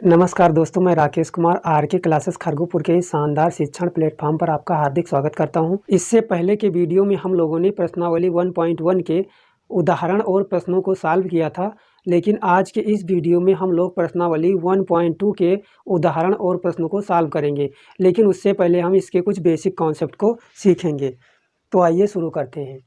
नमस्कार दोस्तों, मैं राकेश कुमार आर के क्लासेस खरगोपुर के इस शानदार शिक्षण प्लेटफॉर्म पर आपका हार्दिक स्वागत करता हूं। इससे पहले के वीडियो में हम लोगों ने प्रश्नावली 1.1 के उदाहरण और प्रश्नों को सॉल्व किया था, लेकिन आज के इस वीडियो में हम लोग प्रश्नावली 1.2 के उदाहरण और प्रश्नों को सॉल्व करेंगे। लेकिन उससे पहले हम इसके कुछ बेसिक कॉन्सेप्ट को सीखेंगे। तो आइए शुरू करते हैं।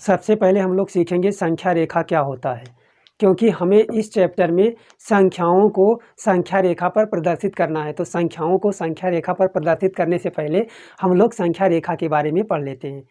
सबसे पहले हम लोग सीखेंगे संख्या रेखा क्या होता है, क्योंकि हमें इस चैप्टर में संख्याओं को संख्या रेखा पर प्रदर्शित करना है। तो संख्याओं को संख्या रेखा पर प्रदर्शित करने से पहले हम लोग संख्या रेखा के बारे में पढ़ लेते हैं।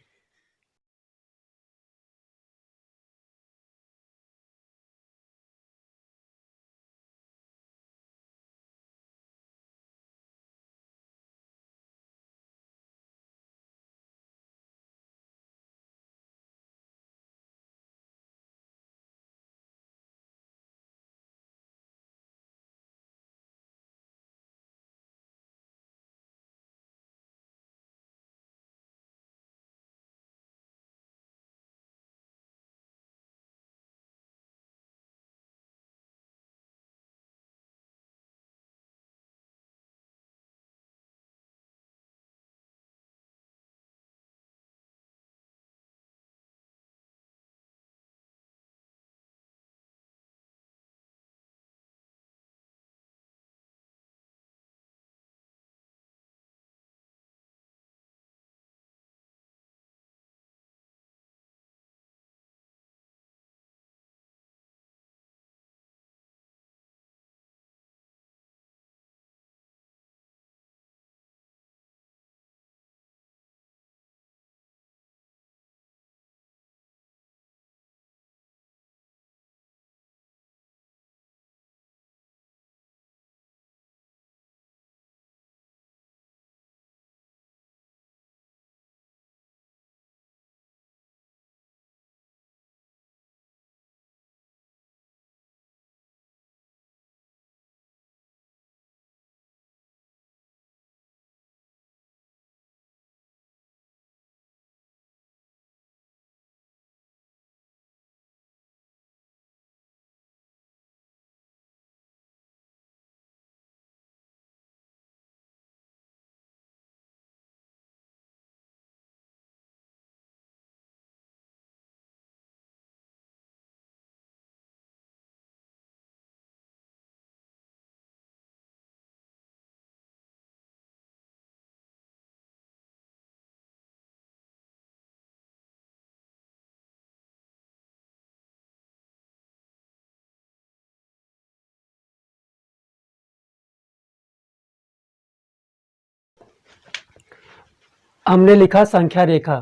हमने लिखा संख्या रेखा।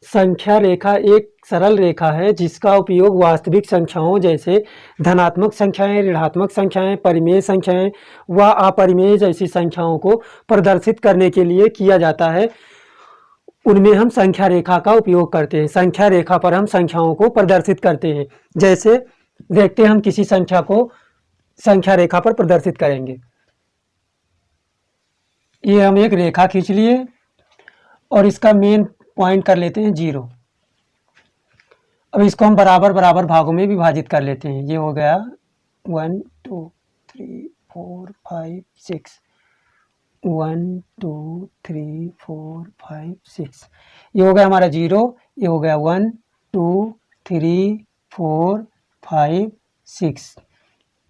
संख्या रेखा एक सरल रेखा है जिसका उपयोग वास्तविक संख्याओं जैसे धनात्मक संख्याएं, ऋणात्मक संख्याएं, परिमेय संख्याएं व अपरिमेय जैसी संख्याओं को प्रदर्शित करने के लिए किया जाता है। उनमें हम संख्या रेखा का उपयोग करते हैं। संख्या रेखा पर हम संख्याओं को प्रदर्शित करते हैं। जैसे देखते हैं हम किसी संख्या को संख्या रेखा पर प्रदर्शित करेंगे। ये हम एक रेखा खींच लिए और इसका मेन पॉइंट कर लेते हैं 0। अब इसको हम बराबर बराबर भागों में विभाजित कर लेते हैं। ये हो गया 1 2 3 4 5 6, 1 2 3 4 5 6। ये हो गया हमारा 0। ये हो गया 1 2 3 4 5 6।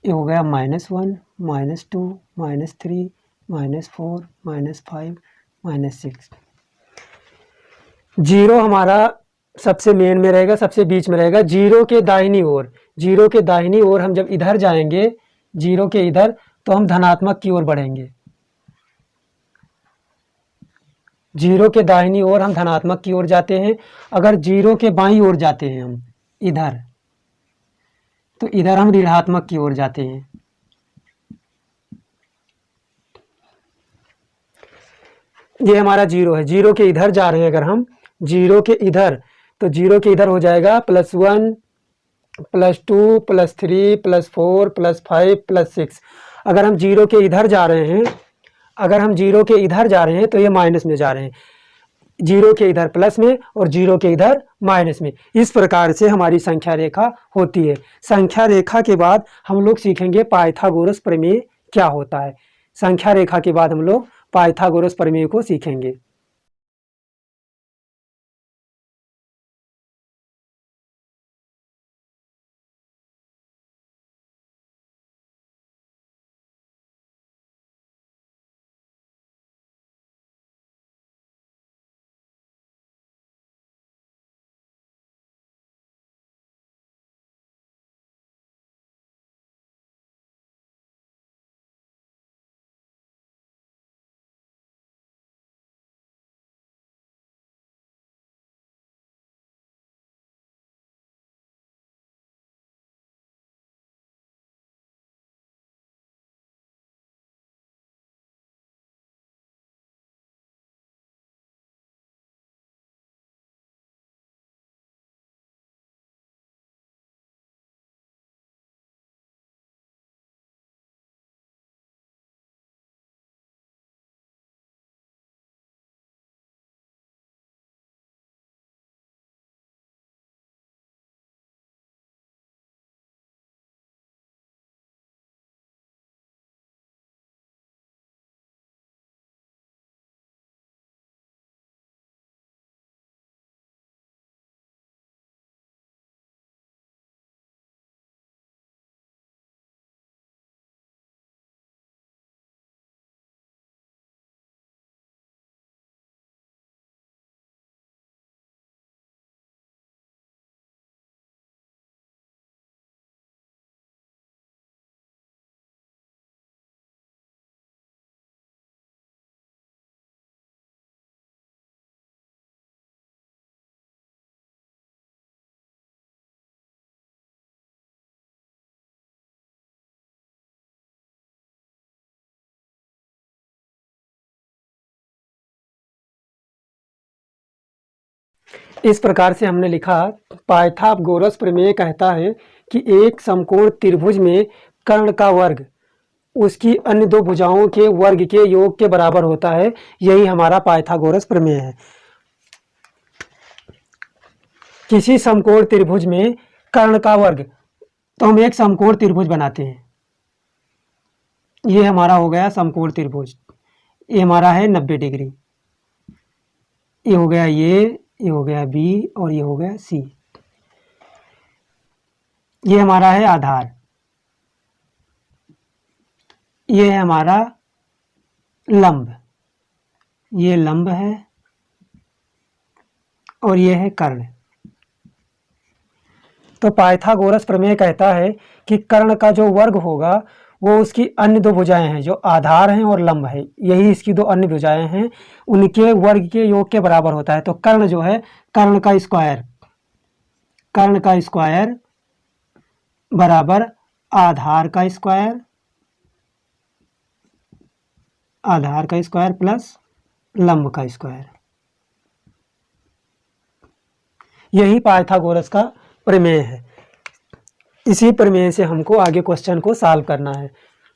ये हो गया -1 -2 -3 -4 -5 -6। 0 हमारा सबसे मेन में रहेगा, सबसे बीच में रहेगा। 0 के दाहिनी ओर हम जब इधर जाएंगे, 0 के इधर, तो हम धनात्मक की ओर बढ़ेंगे। 0 के दाहिनी ओर हम धनात्मक की ओर जाते हैं। अगर 0 के बाईं ओर जाते हैं हम इधर, तो इधर हम ऋणात्मक की ओर जाते हैं। ये हमारा 0 है। 0 के इधर जा रहे हैं अगर हम 0 के इधर, तो 0 के इधर हो जाएगा +1 +2 +3 +4 +5 +6। अगर हम 0 के इधर जा रहे हैं, तो ये माइनस में जा रहे हैं। जीरो के इधर प्लस में और जीरो के इधर माइनस में। इस प्रकार से हमारी संख्या रेखा होती है। संख्या रेखा के बाद हम लोग सीखेंगे पाइथागोरस प्रमेय क्या होता है। संख्या रेखा के बाद हम लोग पाइथागोरस प्रमेय को सीखेंगे। इस प्रकार से हमने लिखा, पाइथागोरस प्रमेय कहता है कि एक समकोण त्रिभुज में कर्ण का वर्ग उसकी अन्य दो भुजाओं के वर्ग के योग के बराबर होता है। यही हमारा पाइथागोरस प्रमेय है। किसी समकोण त्रिभुज में कर्ण का वर्ग, तो हम एक समकोण त्रिभुज बनाते हैं। ये हमारा हो गया समकोण त्रिभुज, ये हमारा है 90 डिग्री, ये हो गया ये हो गया बी और ये हो गया सी। ये हमारा है आधार, ये है हमारा लंब, ये लंब है और ये है कर्ण। तो पाइथागोरस प्रमेय कहता है कि कर्ण का जो वर्ग होगा वो उसकी अन्य दो भुजाएं हैं जो आधार हैं और लंब है, यही इसकी दो अन्य भुजाएं हैं, उनके वर्ग के योग के बराबर होता है। तो कर्ण जो है, कर्ण का स्क्वायर बराबर आधार का स्क्वायर प्लस लंब का स्क्वायर। यही पाइथागोरस का प्रमेय है। इसी प्रमेय से हमको आगे क्वेश्चन को सॉल्व करना है।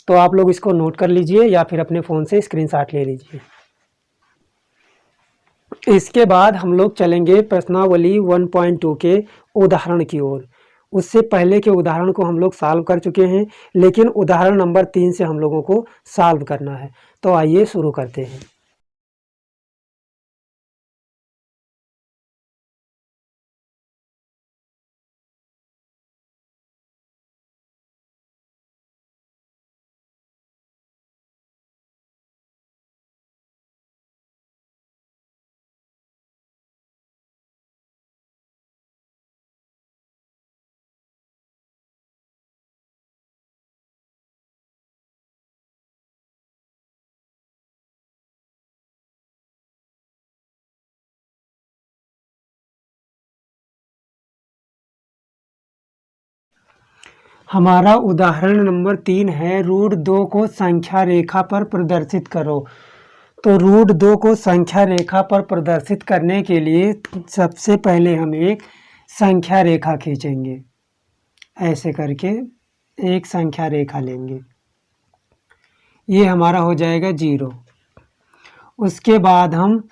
तो आप लोग इसको नोट कर लीजिए या फिर अपने फ़ोन से स्क्रीनशॉट ले लीजिए। इसके बाद हम लोग चलेंगे प्रश्नावली 1.2 के उदाहरण की ओर। उससे पहले के उदाहरण को हम लोग सॉल्व कर चुके हैं, लेकिन उदाहरण नंबर 3 से हम लोगों को सॉल्व करना है। तो आइए शुरू करते हैं। हमारा उदाहरण नंबर 3 है, √2 को संख्या रेखा पर प्रदर्शित करो। तो √2 को संख्या रेखा पर प्रदर्शित करने के लिए सबसे पहले हम एक संख्या रेखा खींचेंगे। ऐसे करके एक संख्या रेखा लेंगे, ये हमारा हो जाएगा 0। उसके बाद हम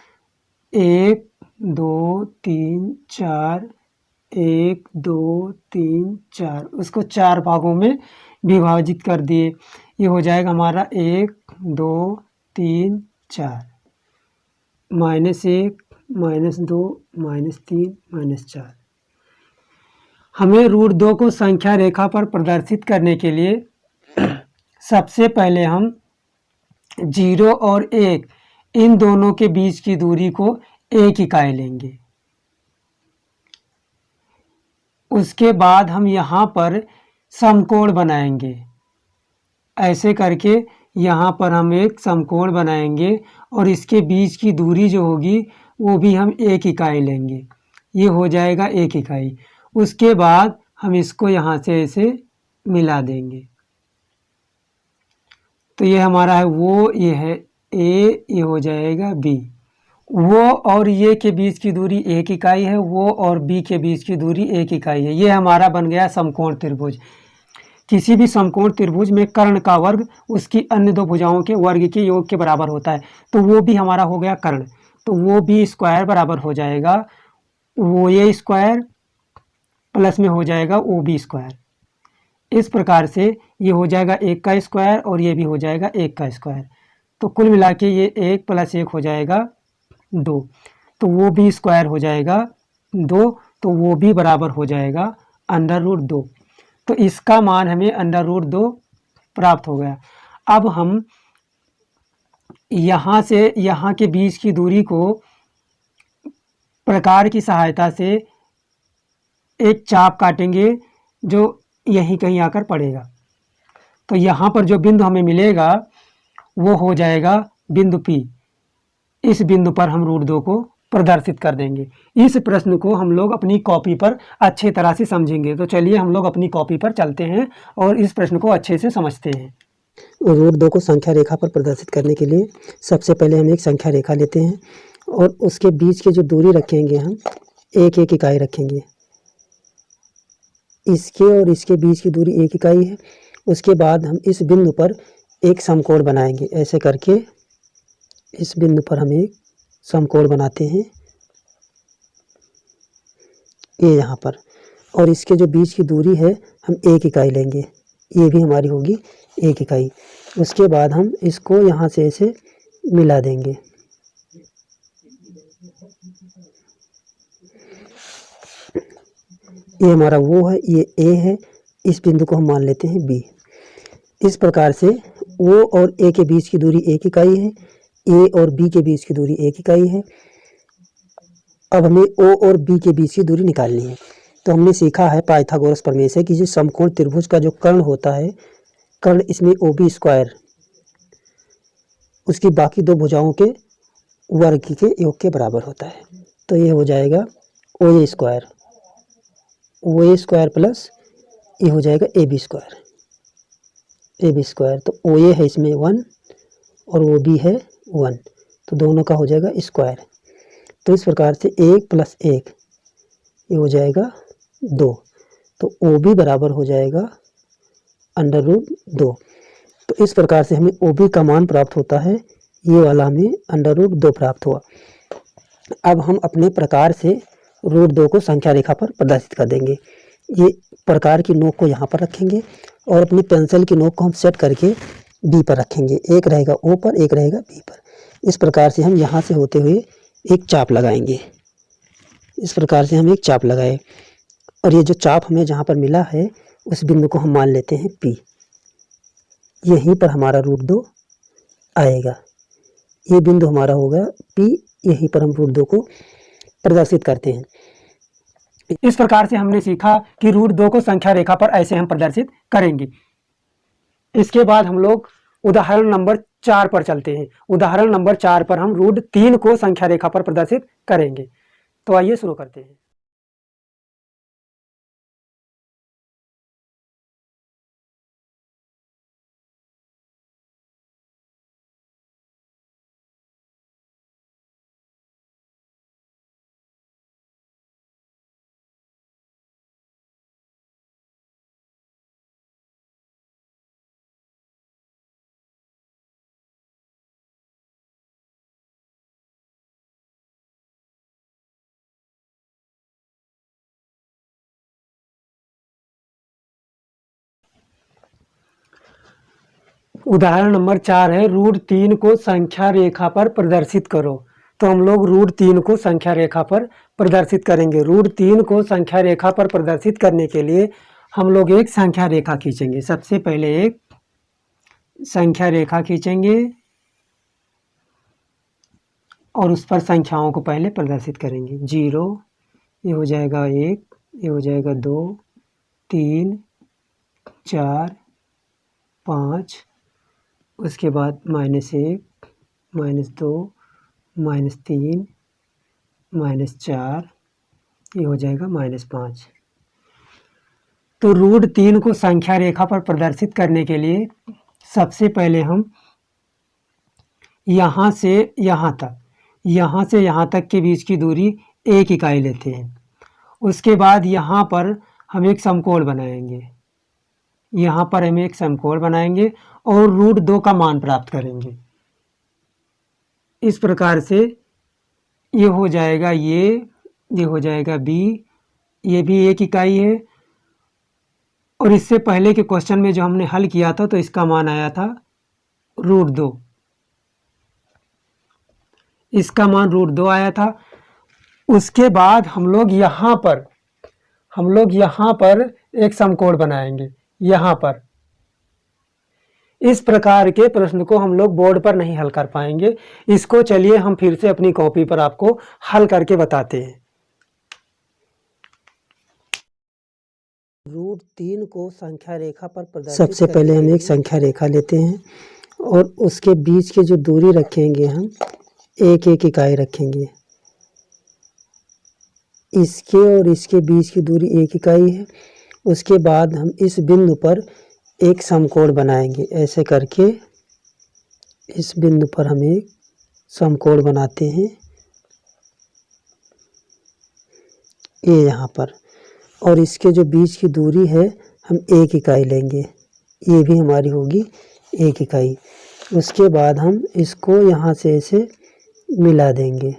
1 2 3 4, 1 2 3 4, उसको 4 भागों में विभाजित कर दिए। ये हो जाएगा हमारा 1 2 3 4, -1 -2 -3 -4। हमें √2 को संख्या रेखा पर प्रदर्शित करने के लिए सबसे पहले हम 0 और 1 इन दोनों के बीच की दूरी को 1 इकाई लेंगे। उसके बाद हम यहाँ पर समकोण बनाएंगे। ऐसे करके यहाँ पर हम एक समकोण बनाएंगे और इसके बीच की दूरी जो होगी वो भी हम 1 इकाई लेंगे। ये हो जाएगा 1 इकाई। उसके बाद हम इसको यहाँ से ऐसे मिला देंगे। तो ये हमारा है वो, ये है ए, ये हो जाएगा बी। वो और ये के बीच की दूरी 1 इकाई है, वो और बी के बीच की दूरी 1 इकाई है। ये हमारा बन गया समकोण त्रिभुज। किसी भी समकोण त्रिभुज में कर्ण का वर्ग उसकी अन्य दो भुजाओं के वर्ग के योग के बराबर होता है। तो वो भी हमारा हो गया कर्ण। तो वो बी स्क्वायर बराबर हो जाएगा वो ए स्क्वायर प्लस में हो जाएगा ओ बी स्क्वायर। इस प्रकार से ये हो जाएगा 1 का स्क्वायर और ये भी हो जाएगा 1 का स्क्वायर। तो कुल मिला के ये 1 + 1 हो जाएगा 2। तो वो भी स्क्वायर हो जाएगा 2, तो वो भी बराबर हो जाएगा √2। तो इसका मान हमें √2 प्राप्त हो गया। अब हम यहाँ से यहाँ के बीच की दूरी को प्रकार की सहायता से एक चाप काटेंगे जो यहीं कहीं आकर पड़ेगा। तो यहाँ पर जो बिंदु हमें मिलेगा वो हो जाएगा बिंदु P। इस बिंदु पर हम √2 को प्रदर्शित कर देंगे। इस प्रश्न को हम लोग अपनी कॉपी पर अच्छे तरह से समझेंगे। तो चलिए हम लोग अपनी कॉपी पर चलते हैं और इस प्रश्न को अच्छे से समझते हैं। √2 को संख्या रेखा पर प्रदर्शित करने के लिए सबसे पहले हम एक संख्या रेखा लेते हैं और उसके बीच की जो दूरी रखेंगे हम 1 इकाई रखेंगे। इसके और इसके बीच की दूरी 1 इकाई है। उसके बाद हम इस बिंदु पर एक समकोण बनाएंगे। ऐसे करके इस बिंदु पर हम एक समकोण बनाते हैं, ये यहाँ पर, और इसके जो बीच की दूरी है हम 1 इकाई लेंगे। ये भी हमारी होगी 1 इकाई। उसके बाद हम इसको यहाँ से ऐसे मिला देंगे। ये हमारा वो है, ये ए है, इस बिंदु को हम मान लेते हैं बी। इस प्रकार से ओ और ए के बीच की दूरी 1 इकाई है, ए और बी के बीच की दूरी 1 इकाई है। अब हमें ओ और बी के बीच की दूरी निकालनी है। तो हमने सीखा है पाइथागोरस प्रमेय से कि समकोण त्रिभुज का जो कर्ण होता है, कर्ण इसमें ओ बी स्क्वायर उसकी बाकी दो भुजाओं के वर्ग के योग के बराबर होता है। तो ये हो जाएगा O A square, O A square plus ये हो जाएगा A B square, A B square. तो ओ ए है इसमें 1 और ओ बी है 1, तो दोनों का हो जाएगा स्क्वायर। तो इस प्रकार से 1 + 1 ये हो जाएगा 2। तो ओ बी बराबर हो जाएगा √2। तो इस प्रकार से हमें ओ बी का मान प्राप्त होता है। ये वाला हमें √2 प्राप्त हुआ। अब हम अपने प्रकार से √2 को संख्या रेखा पर प्रदर्शित कर देंगे। ये प्रकार की नोक को यहाँ पर रखेंगे और अपनी पेंसिल की नोक को हम सेट करके बी पर रखेंगे। एक रहेगा ओ पर, एक रहेगा बी पर। इस प्रकार से हम यहाँ से होते हुए एक चाप लगाएंगे। इस प्रकार से हम एक चाप लगाए और ये जो चाप हमें जहाँ पर मिला है उस बिंदु को हम मान लेते हैं पी। यहीं पर हमारा √2 आएगा। ये बिंदु हमारा होगा पी, यहीं पर हम √2 को प्रदर्शित करते हैं। इस प्रकार से हमने सीखा कि √2 को संख्या रेखा पर ऐसे हम प्रदर्शित करेंगे। इसके बाद हम लोग उदाहरण नंबर 4 पर चलते हैं। उदाहरण नंबर 4 पर हम √3 को संख्या रेखा पर प्रदर्शित करेंगे। तो आइए शुरू करते हैं। उदाहरण नंबर 4 है √3 को संख्या रेखा पर प्रदर्शित करो। तो हम लोग √3 को संख्या रेखा पर प्रदर्शित करेंगे। √3 को संख्या रेखा पर प्रदर्शित करने के लिए हम लोग एक संख्या रेखा खींचेंगे। सबसे पहले एक संख्या रेखा खींचेंगे और उस पर संख्याओं को पहले प्रदर्शित करेंगे। 0, ये हो जाएगा 1, ये हो जाएगा 2, 3, 4, 5, उसके बाद -1, -2, -3, -4, ये हो जाएगा -5। तो √3 को संख्या रेखा पर प्रदर्शित करने के लिए सबसे पहले हम यहाँ से यहाँ तक के बीच की दूरी 1 इकाई लेते हैं। उसके बाद यहाँ पर हम एक समकोण बनाएंगे, यहाँ पर हम एक समकोण बनाएंगे और √2 का मान प्राप्त करेंगे। इस प्रकार से ये हो जाएगा ये हो जाएगा b, ये भी 1 इकाई है। और इससे पहले के क्वेश्चन में जो हमने हल किया था तो इसका मान आया था √2, इसका मान √2 आया था। उसके बाद हम लोग यहाँ पर एक समकोण बनाएंगे यहाँ पर। इस प्रकार के प्रश्न को हम लोग बोर्ड पर नहीं हल कर पाएंगे। इसको चलिए हम फिर से अपनी कॉपी पर आपको हल करके बताते हैं। √3 को संख्या रेखा पर प्रदर्शित सबसे पहले हम एक संख्या रेखा लेते हैं और उसके बीच की जो दूरी रखेंगे हम 1 इकाई रखेंगे। इसके और इसके बीच की दूरी 1 इकाई है। उसके बाद हम इस बिंदु पर एक समकोण बनाएंगे। ऐसे करके इस बिंदु पर हम एक समकोण बनाते हैं, ये यहाँ पर। और इसके जो बीच की दूरी है हम 1 इकाई लेंगे, ये भी हमारी होगी 1 इकाई। उसके बाद हम इसको यहाँ से ऐसे मिला देंगे।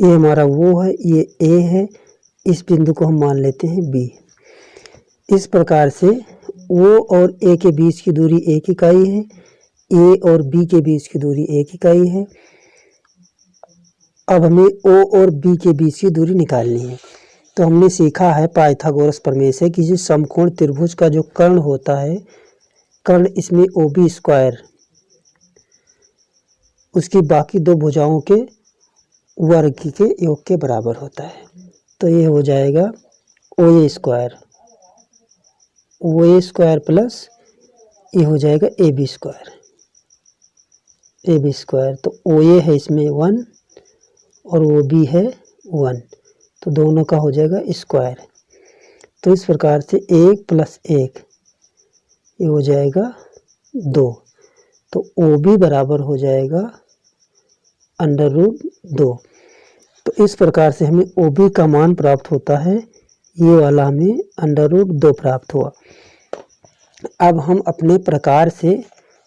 ये हमारा वो है, ये A है, इस बिंदु को हम मान लेते हैं B। इस प्रकार से O और A के बीच की दूरी 1 इकाई है, A और B के बीच की दूरी 1 इकाई है। अब हमें O और B के बीच की दूरी निकालनी है। तो हमने सीखा है पाइथागोरस प्रमेय से कि जो समकोण त्रिभुज का जो कर्ण होता है, कर्ण इसमें OB² उसकी बाकी दो भुजाओं के वर्ग के योग के बराबर होता है। तो ये हो जाएगा OA² प्लस ये हो जाएगा AB²। तो OA है इसमें 1 और OB है 1, तो दोनों का हो जाएगा स्क्वायर। तो इस प्रकार से 1 + 1 ये हो जाएगा 2। तो OB बराबर हो जाएगा √2। तो इस प्रकार से हमें OB का मान प्राप्त होता है, ये वाला हमें √2 प्राप्त हुआ। अब हम अपने प्रकार से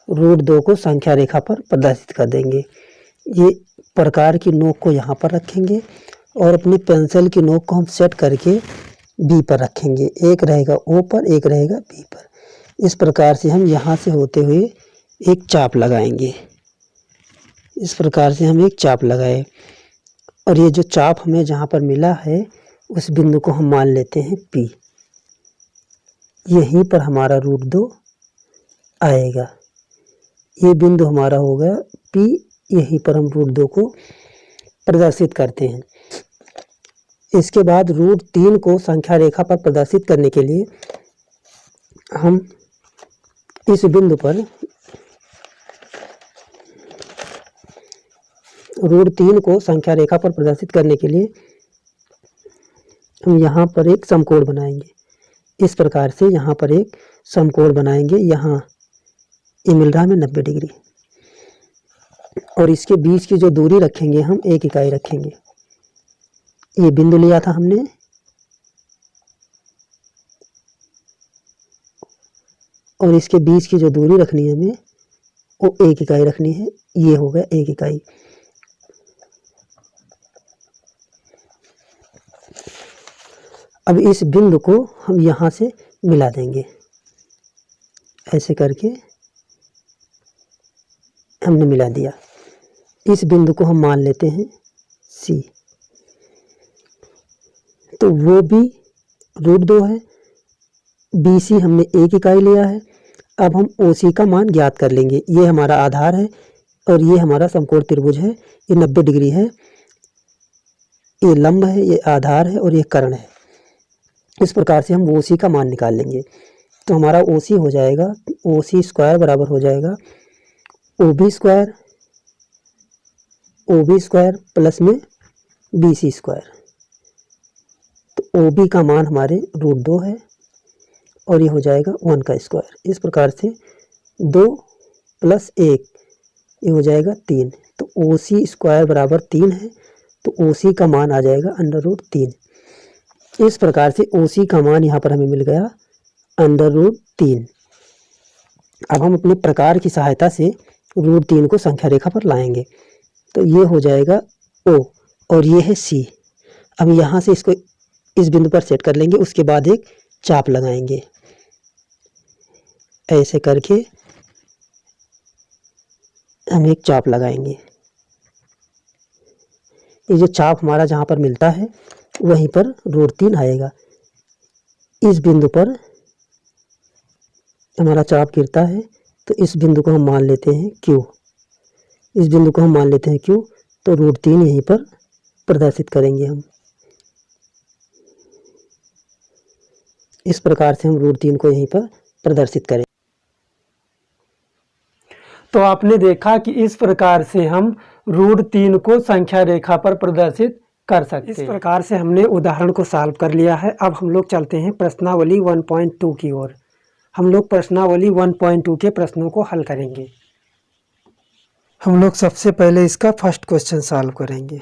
√2 को संख्या रेखा पर प्रदर्शित कर देंगे। ये प्रकार की नोक को यहाँ पर रखेंगे और अपनी पेंसिल की नोक को हम सेट करके B पर रखेंगे। एक रहेगा O पर, एक रहेगा B पर। इस प्रकार से हम यहाँ से होते हुए एक चाप लगाएंगे। इस प्रकार से हम एक चाप लगाए और ये जो चाप हमें जहाँ पर मिला है उस बिंदु को हम मान लेते हैं P। यहीं पर हमारा √2 आएगा। ये बिंदु हमारा हो गया P, यहीं पर हम √2 को प्रदर्शित करते हैं। इसके बाद √3 को संख्या रेखा पर प्रदर्शित करने के लिए हम इस बिंदु पर √3 को संख्या रेखा पर प्रदर्शित करने के लिए हम यहाँ पर एक समकोण बनाएंगे। इस प्रकार से यहाँ पर एक समकोण बनाएंगे। यहाँ ये मिल रहा है हमें 90 डिग्री और इसके बीच की जो दूरी रखेंगे हम 1 इकाई रखेंगे। ये बिंदु लिया था हमने और इसके बीच की जो दूरी रखनी है हमें वो 1 इकाई रखनी है। ये हो गया 1 इकाई। अब इस बिंदु को हम यहाँ से मिला देंगे, ऐसे करके हमने मिला दिया। इस बिंदु को हम मान लेते हैं C, तो वो भी √2 है। BC हमने 1 इकाई लिया है। अब हम OC का मान ज्ञात कर लेंगे। ये हमारा आधार है और ये हमारा समकोण त्रिभुज है। ये 90 डिग्री है, ये लंब है, ये आधार है और ये कर्ण है। इस प्रकार से हम OC का मान निकाल लेंगे। तो हमारा OC हो जाएगा, OC स्क्वायर बराबर हो जाएगा OB स्क्वायर प्लस में BC स्क्वायर। तो OB का मान हमारे √2 है और ये हो जाएगा 1 का स्क्वायर। इस प्रकार से 2 + 1 ये हो जाएगा 3। तो OC स्क्वायर बराबर 3 है, तो OC का मान आ जाएगा √3। इस प्रकार से OC का मान यहाँ पर हमें मिल गया √3। अब हम अपने प्रकार की सहायता से √3 को संख्या रेखा पर लाएंगे। तो ये हो जाएगा O और ये है C। अब यहाँ से इसको इस बिंदु पर सेट कर लेंगे, उसके बाद एक चाप लगाएंगे, ऐसे करके हम एक चाप लगाएंगे। ये जो चाप हमारा जहाँ पर मिलता है वहीं पर √3 आएगा। इस बिंदु पर हमारा चाप गिरता है, तो इस बिंदु को हम मान लेते हैं Q। इस बिंदु को हम मान लेते हैं Q, तो √3 यहीं पर प्रदर्शित करेंगे हम। इस प्रकार से हम √3 को यहीं पर प्रदर्शित करें। तो आपने देखा कि इस प्रकार से हम √3 को संख्या रेखा पर प्रदर्शित कर सकते हैं। इस प्रकार से हमने उदाहरण को सॉल्व कर लिया है। अब हम लोग चलते हैं प्रश्नावली 1.2 की ओर। हम लोग प्रश्नावली 1.2 के प्रश्नों को हल करेंगे। हम लोग सबसे पहले इसका फर्स्ट क्वेश्चन सॉल्व करेंगे।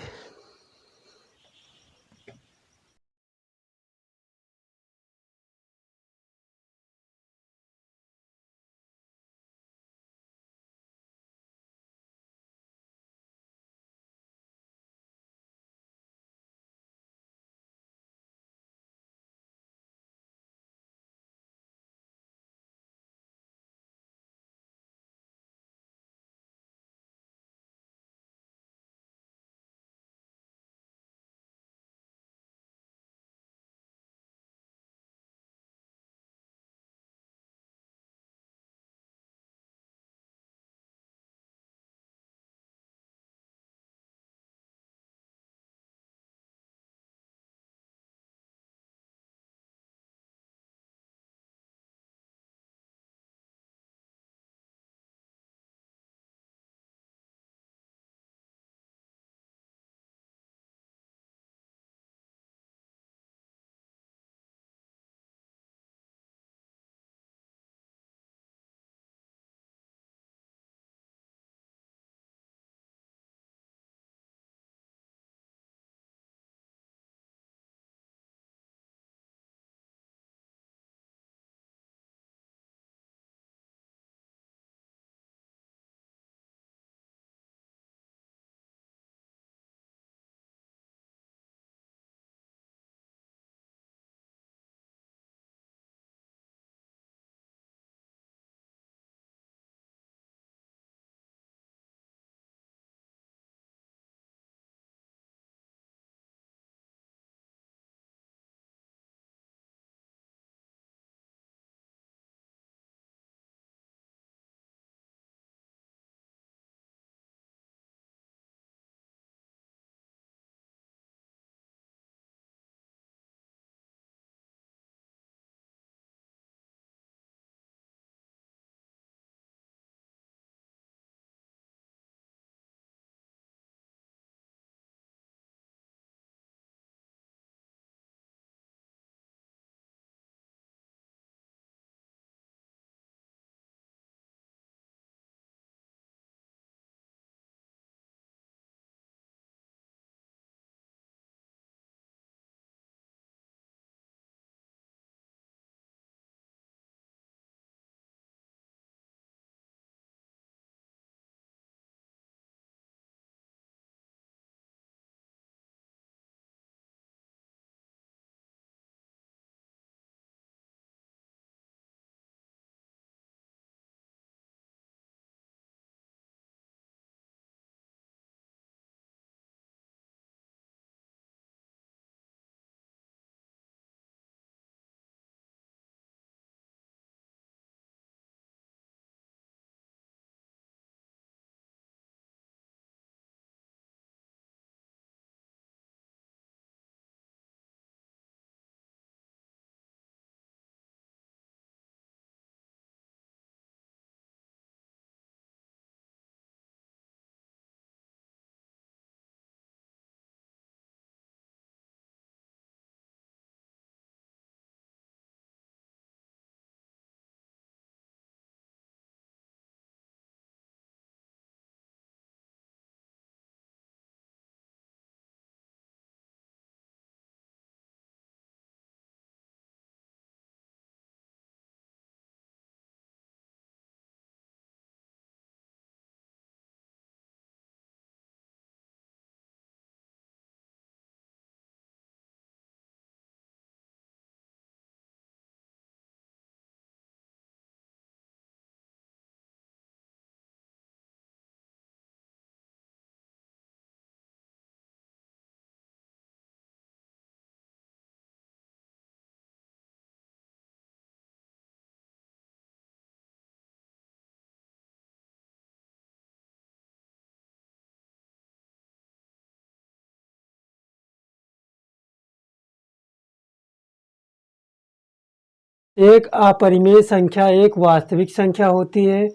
एक अपरिमेय संख्या एक वास्तविक संख्या होती है।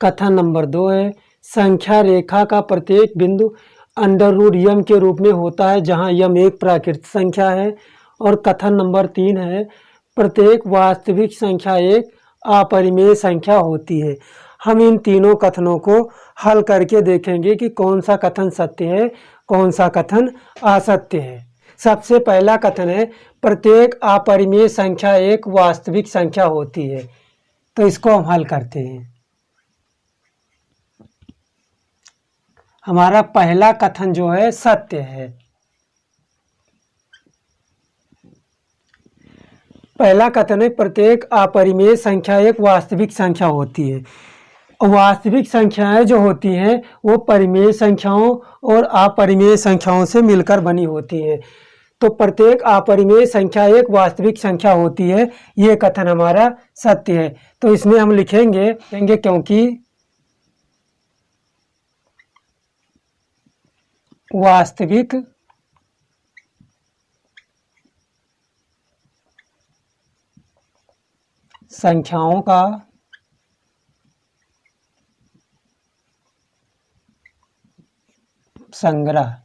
कथन नंबर 2 है, संख्या रेखा का प्रत्येक बिंदु अंडर रूट यम के रूप में होता है जहां यम एक प्राकृतिक संख्या है। और कथन नंबर 3 है, प्रत्येक वास्तविक संख्या एक अपरिमेय संख्या होती है। हम इन तीनों कथनों को हल करके देखेंगे कि कौन सा कथन सत्य है, कौन सा कथन असत्य है। सबसे पहला कथन है, प्रत्येक अपरिमेय संख्या एक वास्तविक संख्या होती है। तो इसको हम हल करते हैं। हमारा पहला कथन जो है सत्य है। पहला कथन है, प्रत्येक अपरिमेय संख्या एक वास्तविक संख्या होती है। वास्तविक संख्याएं जो होती हैं वो परिमेय संख्याओं और अपरिमेय संख्याओं से मिलकर बनी होती हैं। तो प्रत्येक अपरिमेय संख्या एक वास्तविक संख्या होती है, ये कथन हमारा सत्य है। तो इसमें हम लिखेंगे क्योंकि वास्तविक संख्याओं का संग्रह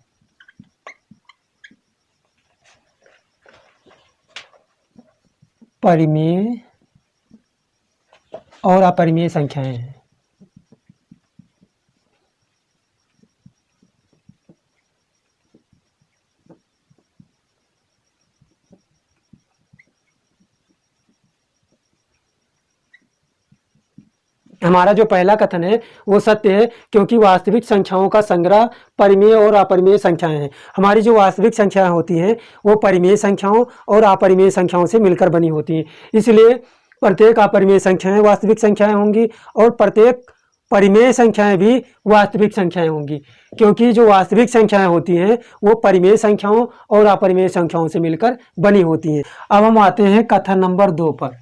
परिमेय और अपरिमेय संख्याएं हैं। हमारा जो पहला कथन है वो सत्य है क्योंकि वास्तविक संख्याओं का संग्रह परिमेय और अपरिमेय संख्याएं हैं। हमारी जो वास्तविक संख्याएं होती हैं वो परिमेय संख्याओं और अपरिमेय संख्याओं से मिलकर बनी होती हैं। इसलिए प्रत्येक अपरिमेय संख्याएं वास्तविक संख्याएं होंगी और प्रत्येक परिमेय संख्याएं भी वास्तविक संख्याएं होंगी, क्योंकि जो वास्तविक संख्याएं होती हैं वो परिमेय संख्याओं और अपरिमेय संख्याओं से मिलकर बनी होती हैं। अब हम आते हैं कथन नंबर 2 पर।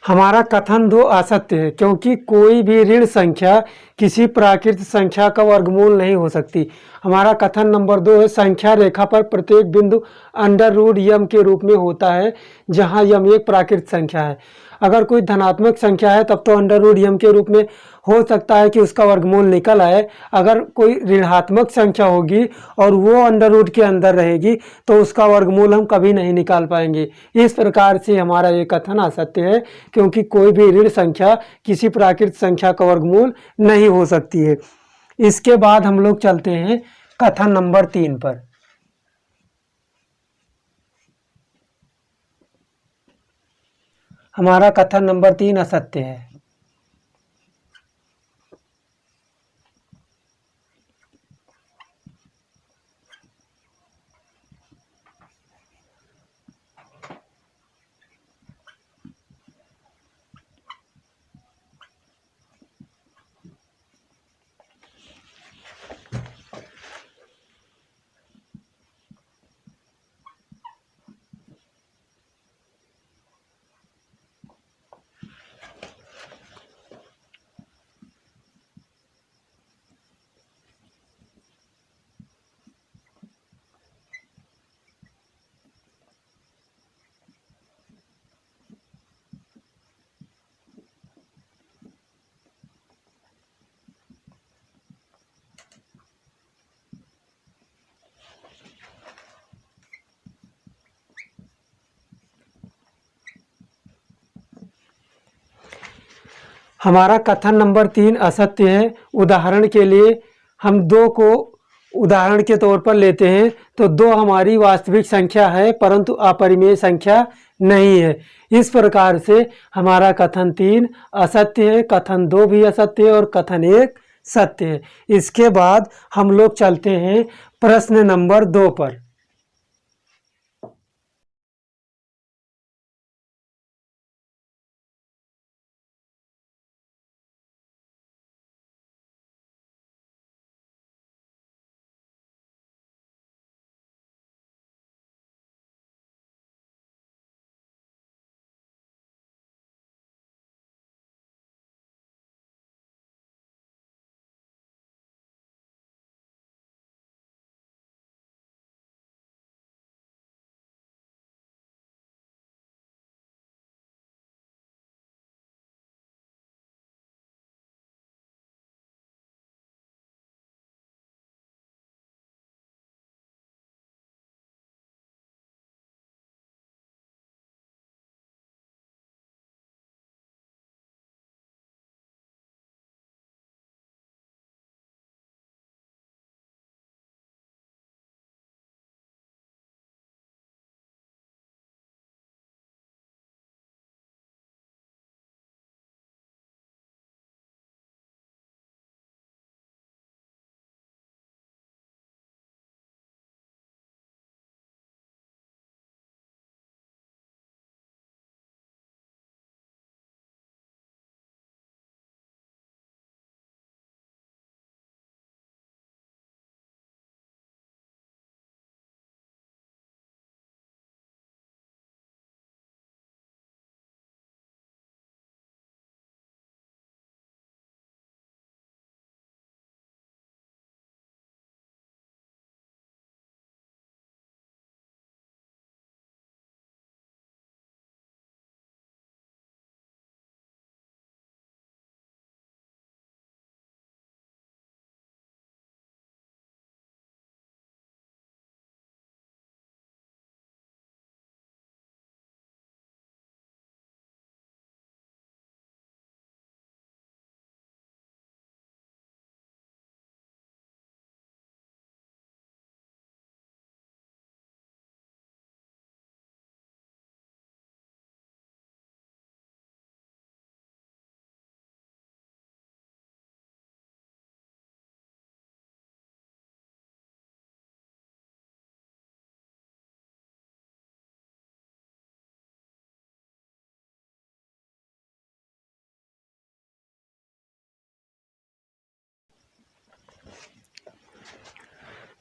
हमारा कथन 2 असत्य है क्योंकि कोई भी ऋण संख्या किसी प्राकृतिक संख्या का वर्गमूल नहीं हो सकती। हमारा कथन नंबर 2 है, संख्या रेखा पर प्रत्येक बिंदु अंडर रूट यम के रूप में होता है जहां यम एक प्राकृतिक संख्या है। अगर कोई धनात्मक संख्या है तब तो अंडर रूट यम के रूप में हो सकता है कि उसका वर्गमूल निकल आए। अगर कोई ऋणात्मक संख्या होगी और वो अंडर रूट के अंदर रहेगी तो उसका वर्गमूल हम कभी नहीं निकाल पाएंगे। इस प्रकार से हमारा ये कथन असत्य है क्योंकि कोई भी ऋण संख्या किसी प्राकृतिक संख्या का वर्गमूल नहीं हो सकती है। इसके बाद हम लोग चलते हैं कथन नंबर 3 पर। हमारा कथन नंबर 3 असत्य है। हमारा कथन नंबर 3 असत्य है। उदाहरण के लिए हम 2 को उदाहरण के तौर पर लेते हैं तो 2 हमारी वास्तविक संख्या है परंतु अपरिमेय संख्या नहीं है। इस प्रकार से हमारा कथन 3 असत्य है, कथन 2 भी असत्य है और कथन 1 सत्य है। इसके बाद हम लोग चलते हैं प्रश्न नंबर 2 पर।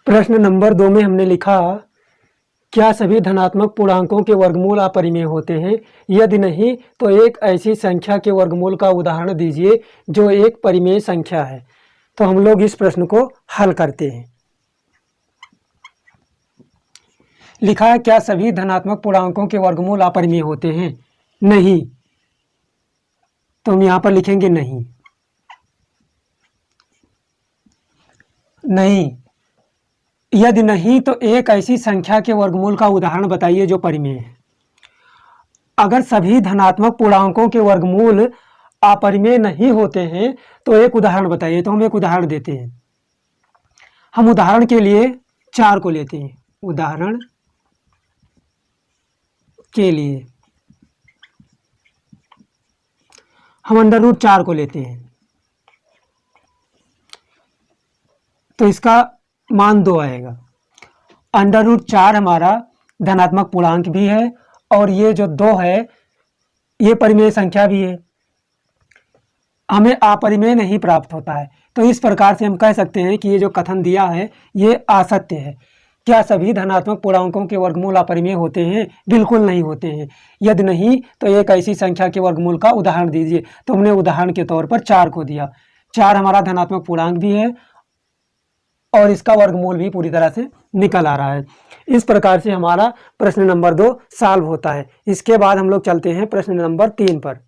प्रश्न नंबर 2 में हमने लिखा, क्या सभी धनात्मक पूर्णांकों के वर्गमूल अपरिमेय होते हैं? यदि नहीं तो एक ऐसी संख्या के वर्गमूल का उदाहरण दीजिए जो एक परिमेय संख्या है। तो हम लोग इस प्रश्न को हल करते हैं। लिखा है, क्या सभी धनात्मक पूर्णांकों के वर्गमूल अपरिमेय होते हैं? नहीं, तो हम यहाँ पर लिखेंगे नहीं। नहीं, यदि नहीं तो एक ऐसी संख्या के वर्गमूल का उदाहरण बताइए जो परिमेय है। अगर सभी धनात्मक पूर्णांकों के वर्गमूल अपरिमेय नहीं होते हैं तो एक उदाहरण बताइए। तो हम एक उदाहरण देते हैं। हम उदाहरण के लिए 4 को लेते हैं। उदाहरण के लिए हम √4 को लेते हैं तो इसका मान 2 आएगा। √4 हमारा धनात्मक पूर्णांक भी है और ये जो 2 है ये परिमेय संख्या भी है। हमें अपरिमेय नहीं प्राप्त होता है। तो इस प्रकार से हम कह सकते हैं कि ये जो कथन दिया है ये असत्य है। क्या सभी धनात्मक पूर्णांकों के वर्गमूल अपरिमेय होते हैं? बिल्कुल नहीं होते हैं। यदि नहीं तो एक ऐसी संख्या के वर्गमूल का उदाहरण दीजिए। तो हमने उदाहरण के तौर पर 4 को दिया। 4 हमारा धनात्मक पूर्णांक भी है और इसका वर्गमूल भी पूरी तरह से निकल आ रहा है। इस प्रकार से हमारा प्रश्न नंबर 2 सॉल्व होता है। इसके बाद हम लोग चलते हैं प्रश्न नंबर 3 पर।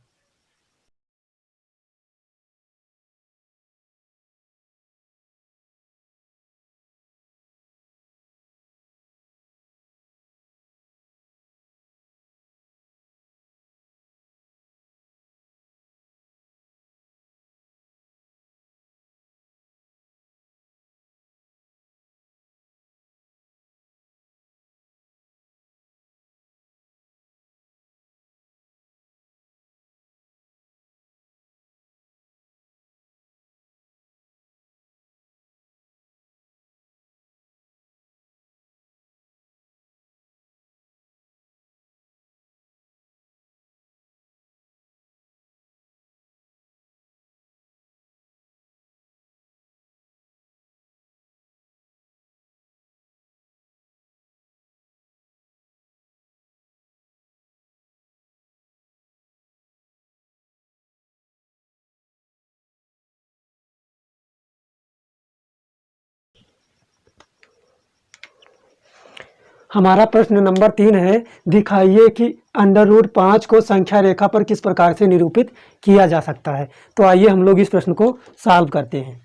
हमारा प्रश्न नंबर 3 है, दिखाइए कि अंडर रूट 5 को संख्या रेखा पर किस प्रकार से निरूपित किया जा सकता है। तो आइए हम लोग इस प्रश्न को सॉल्व करते हैं।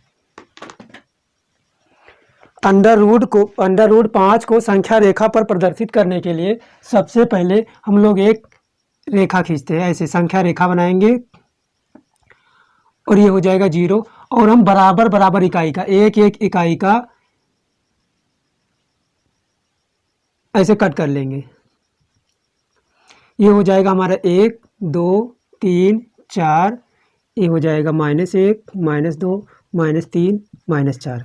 अंडर रूट 5 को संख्या रेखा पर प्रदर्शित करने के लिए सबसे पहले हम लोग एक रेखा खींचते हैं, ऐसे संख्या रेखा बनाएंगे और ये हो जाएगा 0 और हम बराबर बराबर इकाई का एक एक इकाई का ऐसे कट कर लेंगे। ये हो जाएगा हमारा 1 2 3 4, ये हो जाएगा -1 -2 -3 -4।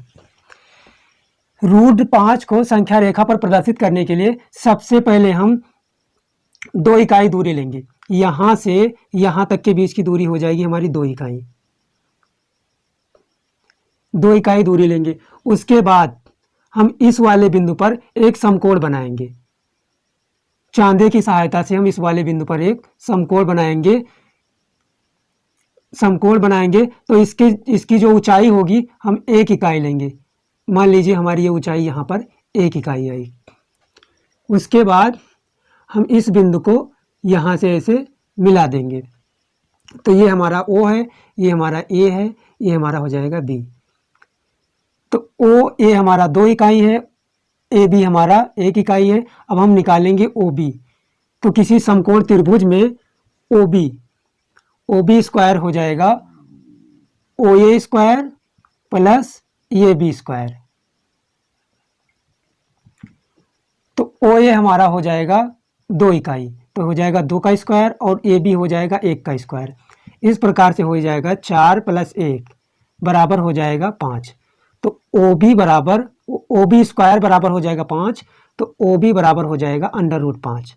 रूट 5 को संख्या रेखा पर प्रदर्शित करने के लिए सबसे पहले हम 2 इकाई दूरी लेंगे। यहाँ से यहाँ तक के बीच की दूरी हो जाएगी हमारी 2 इकाई, 2 इकाई दूरी लेंगे। उसके बाद हम इस वाले बिंदु पर एक समकोण बनाएंगे। चांदे की सहायता से हम इस वाले बिंदु पर एक समकोण बनाएंगे तो इसकी जो ऊंचाई होगी हम 1 इकाई लेंगे। मान लीजिए हमारी ये ऊंचाई यहाँ पर 1 इकाई आई। उसके बाद हम इस बिंदु को यहाँ से ऐसे मिला देंगे। तो ये हमारा O है, ये हमारा A है, ये हमारा हो जाएगा B। तो OA हमारा 2 इकाई है, AB हमारा 1 इकाई है। अब हम निकालेंगे OB। तो किसी समकोण त्रिभुज में OB स्क्वायर हो जाएगा OA square plus AB square. तो OA हमारा हो जाएगा 2 इकाई, तो हो जाएगा 2 का स्क्वायर और AB हो जाएगा 1 का स्क्वायर। इस प्रकार से हो जाएगा 4 + 1 बराबर हो जाएगा 5। तो OB स्क्वायर बराबर हो जाएगा 5, तो OB बराबर हो जाएगा √5।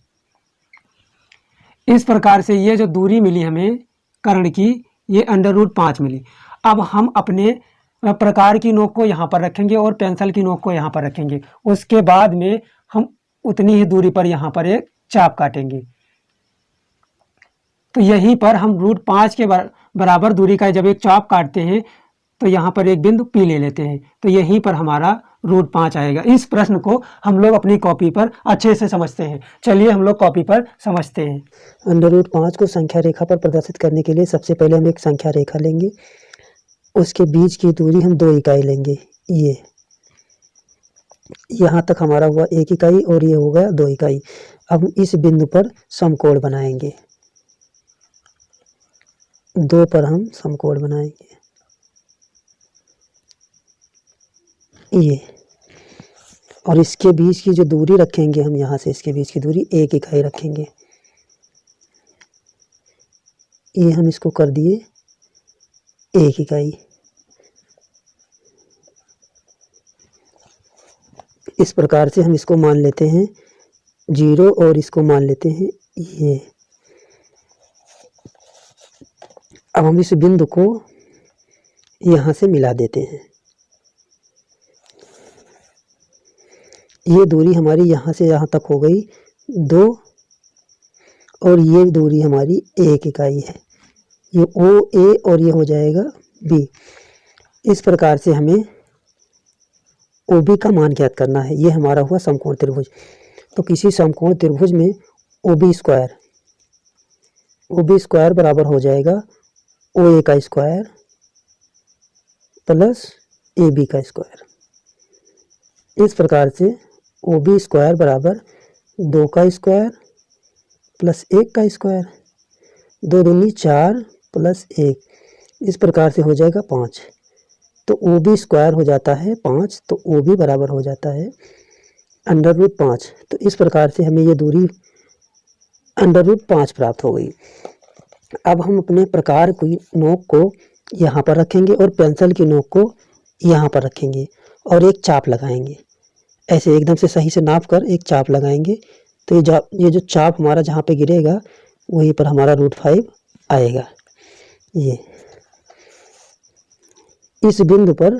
इस प्रकार से ये जो दूरी मिली हमें कर्ण की, ये √5 मिली। अब हम अपने प्रकार की नोक को यहाँ पर रखेंगे और पेंसिल की नोक को यहाँ पर रखेंगे। उसके बाद में हम उतनी ही दूरी पर यहाँ पर एक चाप काटेंगे। तो यहीं पर हम √5 के बराबर दूरी का जब एक चाप काटते हैं तो यहाँ पर एक बिंदु P ले लेते हैं, तो यहीं पर हमारा √5 आएगा। इस प्रश्न को हम लोग अपनी कॉपी पर अच्छे से समझते हैं। चलिए हम लोग कॉपी पर समझते हैं। √5 को संख्या रेखा पर प्रदर्शित करने के लिए सबसे पहले हम एक संख्या रेखा लेंगे, उसके बीच की दूरी हम 2 इकाई लेंगे। ये यहाँ तक हमारा हुआ 1 इकाई और ये हो गया 2 इकाई। अब इस बिंदु पर समकोण बनाएंगे, 2 पर हम समकोण बनाएंगे ये, और इसके बीच की जो दूरी रखेंगे हम यहाँ से इसके बीच की दूरी 1 इकाई रखेंगे। ये हम इसको कर दिए 1 इकाई। इस प्रकार से हम इसको मान लेते हैं 0 और इसको मान लेते हैं ये। अब हम इस बिंदु को यहाँ से मिला देते हैं। ये दूरी हमारी यहाँ से यहाँ तक हो गई 2 और ये दूरी हमारी 1 इकाई है। ये OA और ये हो जाएगा B। इस प्रकार से हमें OB का मान ज्ञात करना है। ये हमारा हुआ समकोण त्रिभुज। तो किसी समकोण त्रिभुज में OB स्क्वायर बराबर हो जाएगा OA का स्क्वायर प्लस AB का स्क्वायर। इस प्रकार से OB स्क्वायर बराबर 2 का स्क्वायर प्लस 1 का स्क्वायर, 2 दूनी 4 प्लस 1, इस प्रकार से हो जाएगा 5। तो OB स्क्वायर हो जाता है 5, तो OB बराबर हो जाता है √5। तो इस प्रकार से हमें ये दूरी √5 प्राप्त हो गई। अब हम अपने प्रकार की नोक को यहाँ पर रखेंगे और पेंसिल की नोक को यहाँ पर रखेंगे और एक चाप लगाएंगे। ऐसे एकदम से सही से नाप कर एक चाप लगाएंगे। तो ये जो चाप हमारा जहाँ पे गिरेगा वहीं पर हमारा √5 आएगा। ये इस बिंदु पर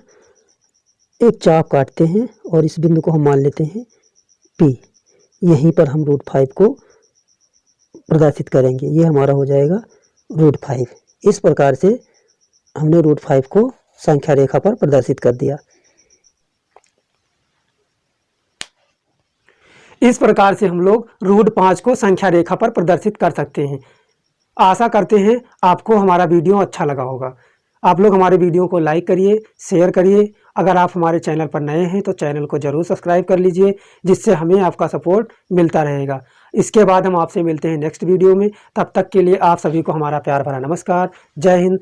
एक चाप काटते हैं और इस बिंदु को हम मान लेते हैं P। यहीं पर हम √5 को प्रदर्शित करेंगे। ये हमारा हो जाएगा √5। इस प्रकार से हमने √5 को संख्या रेखा पर प्रदर्शित कर दिया। इस प्रकार से हम लोग रूट 5 को संख्या रेखा पर प्रदर्शित कर सकते हैं। आशा करते हैं आपको हमारा वीडियो अच्छा लगा होगा। आप लोग हमारे वीडियो को लाइक करिए, शेयर करिए। अगर आप हमारे चैनल पर नए हैं तो चैनल को ज़रूर सब्सक्राइब कर लीजिए, जिससे हमें आपका सपोर्ट मिलता रहेगा। इसके बाद हम आपसे मिलते हैं नेक्स्ट वीडियो में। तब तक के लिए आप सभी को हमारा प्यार भरा नमस्कार। जय हिंद।